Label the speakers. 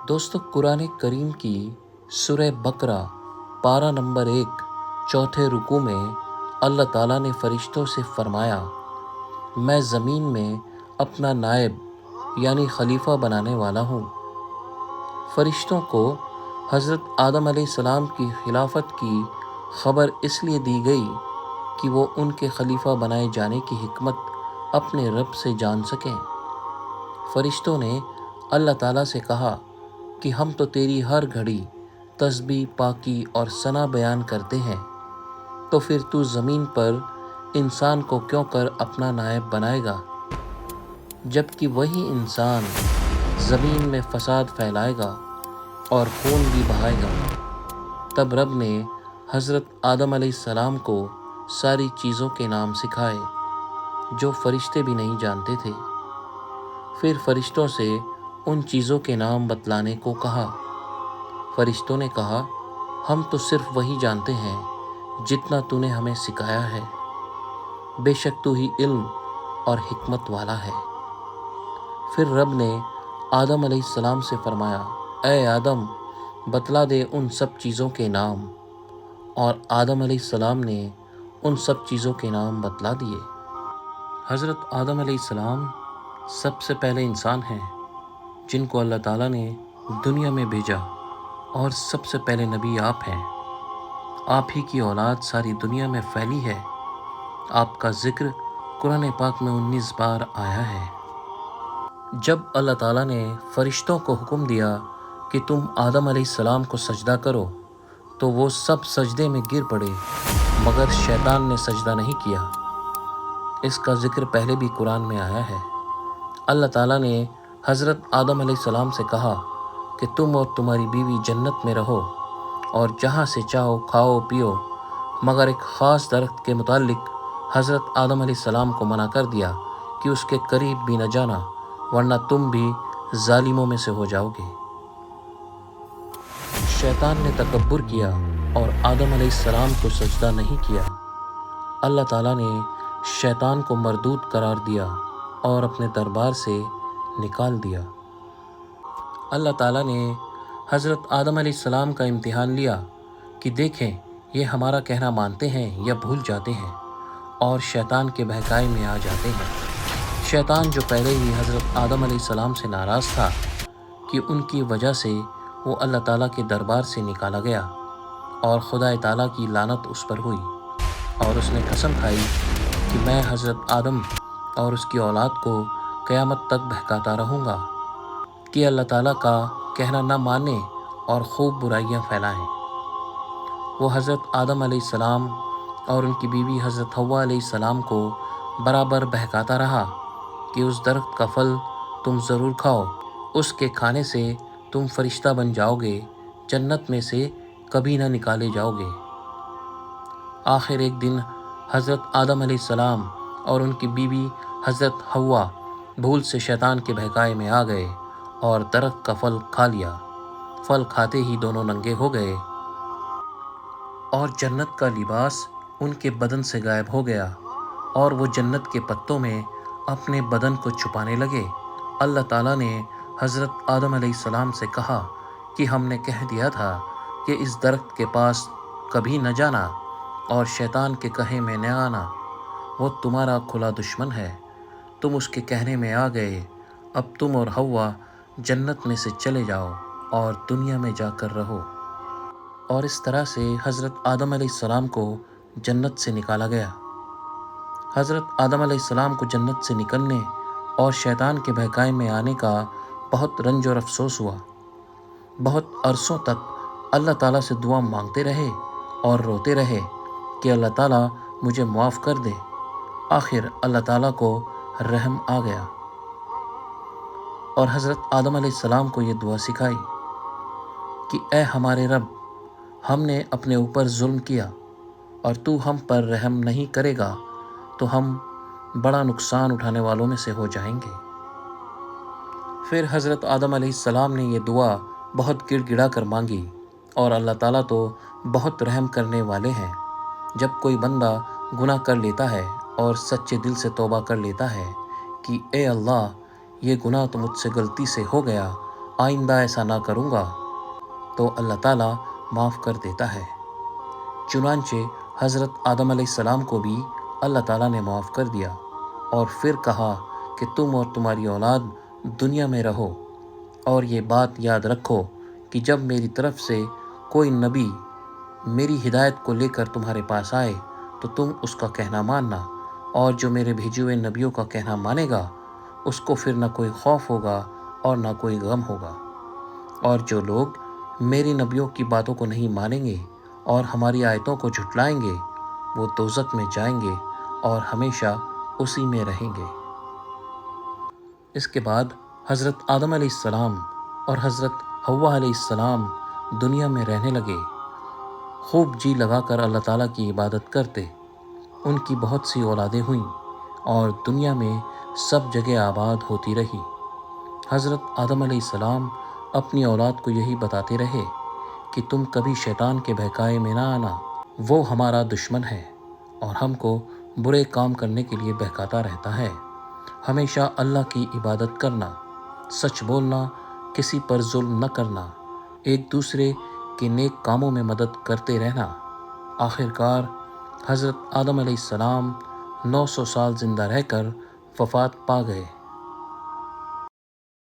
Speaker 1: دوستو، قرآن کریم کی سورہ بقرہ پارہ نمبر 1 چوتھے رکوع میں اللہ تعالیٰ نے فرشتوں سے فرمایا، میں زمین میں اپنا نائب یعنی خلیفہ بنانے والا ہوں۔ فرشتوں کو حضرت آدم علیہ السلام کی خلافت کی خبر اس لیے دی گئی کہ وہ ان کے خلیفہ بنائے جانے کی حکمت اپنے رب سے جان سکیں۔ فرشتوں نے اللہ تعالیٰ سے کہا کہ ہم تو تیری ہر گھڑی تسبیح، پاکی اور ثنا بیان کرتے ہیں، تو پھر تو زمین پر انسان کو کیوں کر اپنا نائب بنائے گا، جبکہ وہی انسان زمین میں فساد پھیلائے گا اور خون بھی بہائے گا۔ تب رب نے حضرت آدم علیہ السلام کو ساری چیزوں کے نام سکھائے جو فرشتے بھی نہیں جانتے تھے۔ پھر فرشتوں سے ان چیزوں کے نام بتلانے کو کہا۔ فرشتوں نے کہا، ہم تو صرف وہی جانتے ہیں جتنا تو نے ہمیں سکھایا ہے، بے شک تو ہی علم اور حکمت والا ہے۔ پھر رب نے آدم علیہ السلام سے فرمایا، اے آدم، بتلا دے ان سب چیزوں کے نام، اور آدم علیہ السلام نے ان سب چیزوں کے نام بتلا دیے۔ حضرت آدم علیہ السلام سب سے پہلے انسان ہیں جن کو اللہ تعالیٰ نے دنیا میں بھیجا، اور سب سے پہلے نبی آپ ہیں۔ آپ ہی کی اولاد ساری دنیا میں پھیلی ہے۔ آپ کا ذکر قرآن پاک میں 19 بار آیا ہے۔ جب اللہ تعالیٰ نے فرشتوں کو حکم دیا کہ تم آدم علیہ السلام کو سجدہ کرو، تو وہ سب سجدے میں گر پڑے، مگر شیطان نے سجدہ نہیں کیا۔ اس کا ذکر پہلے بھی قرآن میں آیا ہے۔ اللہ تعالیٰ نے حضرت آدم علیہ السلام سے کہا کہ تم اور تمہاری بیوی جنت میں رہو اور جہاں سے چاہو کھاؤ پیو، مگر ایک خاص درخت کے متعلق حضرت آدم علیہ السلام کو منع کر دیا کہ اس کے قریب بھی نہ جانا، ورنہ تم بھی ظالموں میں سے ہو جاؤ گے۔ شیطان نے تکبر کیا اور آدم علیہ السلام کو سجدہ نہیں کیا۔ اللہ تعالیٰ نے شیطان کو مردود قرار دیا اور اپنے دربار سے نکال دیا۔ اللہ تعالیٰ نے حضرت آدم علیہ السلام کا امتحان لیا کہ دیکھیں یہ ہمارا کہنا مانتے ہیں یا بھول جاتے ہیں اور شیطان کے بہکائے میں آ جاتے ہیں۔ شیطان جو پہلے ہی حضرت آدم علیہ السلام سے ناراض تھا کہ ان کی وجہ سے وہ اللہ تعالیٰ کے دربار سے نکالا گیا، اور خدا تعالیٰ کی لعنت اس پر ہوئی، اور اس نے قسم کھائی کہ میں حضرت آدم اور اس کی اولاد کو قیامت تک بہکاتا رہوں گا کہ اللہ تعالیٰ کا کہنا نہ مانیں اور خوب برائیاں پھیلائیں۔ وہ حضرت آدم علیہ السلام اور ان کی بیوی حضرت حوا علیہ السلام کو برابر بہکاتا رہا کہ اس درخت کا پھل تم ضرور کھاؤ، اس کے کھانے سے تم فرشتہ بن جاؤ گے، جنت میں سے کبھی نہ نکالے جاؤ گے۔ آخر ایک دن حضرت آدم علیہ السلام اور ان کی بیوی حضرت حوا بھول سے شیطان کے بہکائے میں آ گئے اور درخت کا پھل کھا لیا۔ پھل کھاتے ہی دونوں ننگے ہو گئے اور جنت کا لباس ان کے بدن سے غائب ہو گیا، اور وہ جنت کے پتوں میں اپنے بدن کو چھپانے لگے۔ اللہ تعالیٰ نے حضرت آدم علیہ السلام سے کہا کہ ہم نے کہہ دیا تھا کہ اس درخت کے پاس کبھی نہ جانا اور شیطان کے کہے میں نہ آنا، وہ تمہارا کھلا دشمن ہے۔ تم اس کے کہنے میں آ گئے، اب تم اور حوا جنت میں سے چلے جاؤ اور دنیا میں جا کر رہو۔ اور اس طرح سے حضرت آدم علیہ السلام کو جنت سے نکالا گیا۔ حضرت آدم علیہ السلام کو جنت سے نکلنے اور شیطان کے بہکائے میں آنے کا بہت رنج اور افسوس ہوا۔ بہت عرصوں تک اللہ تعالیٰ سے دعا مانگتے رہے اور روتے رہے کہ اللہ تعالیٰ مجھے معاف کر دے۔ آخر اللہ تعالیٰ کو رحم آ گیا اور حضرت آدم علیہ السلام کو یہ دعا سکھائی کہ اے ہمارے رب، ہم نے اپنے اوپر ظلم کیا اور تو ہم پر رحم نہیں کرے گا تو ہم بڑا نقصان اٹھانے والوں میں سے ہو جائیں گے۔ پھر حضرت آدم علیہ السلام نے یہ دعا بہت گڑ گڑا کر مانگی، اور اللہ تعالیٰ تو بہت رحم کرنے والے ہیں۔ جب کوئی بندہ گناہ کر لیتا ہے اور سچے دل سے توبہ کر لیتا ہے کہ اے اللہ، یہ گناہ تو مجھ سے غلطی سے ہو گیا آئندہ ایسا نہ کروں گا، تو اللہ تعالیٰ معاف کر دیتا ہے۔ چنانچہ حضرت آدم علیہ السلام کو بھی اللہ تعالیٰ نے معاف کر دیا، اور پھر کہا کہ تم اور تمہاری اولاد دنیا میں رہو، اور یہ بات یاد رکھو کہ جب میری طرف سے کوئی نبی میری ہدایت کو لے کر تمہارے پاس آئے تو تم اس کا کہنا ماننا، اور جو میرے بھیجے ہوئے نبیوں کا کہنا مانے گا اس کو پھر نہ کوئی خوف ہوگا اور نہ کوئی غم ہوگا، اور جو لوگ میری نبیوں کی باتوں کو نہیں مانیں گے اور ہماری آیتوں کو جھٹلائیں گے وہ دوزخ میں جائیں گے اور ہمیشہ اسی میں رہیں گے۔ اس کے بعد حضرت آدم علیہ السلام اور حضرت حوا علیہ السلام دنیا میں رہنے لگے، خوب جی لگا کر اللہ تعالیٰ کی عبادت کرتے۔ ان کی بہت سی اولادیں ہوئیں اور دنیا میں سب جگہ آباد ہوتی رہی۔ حضرت آدم علیہ السلام اپنی اولاد کو یہی بتاتے رہے کہ تم کبھی شیطان کے بہکائے میں نہ آنا، وہ ہمارا دشمن ہے اور ہم کو برے کام کرنے کے لیے بہکاتا رہتا ہے۔ ہمیشہ اللہ کی عبادت کرنا، سچ بولنا، کسی پر ظلم نہ کرنا، ایک دوسرے کے نیک کاموں میں مدد کرتے رہنا۔ آخرکار حضرت آدم علیہ السلام 900 سال زندہ رہ کر وفات پا گئے۔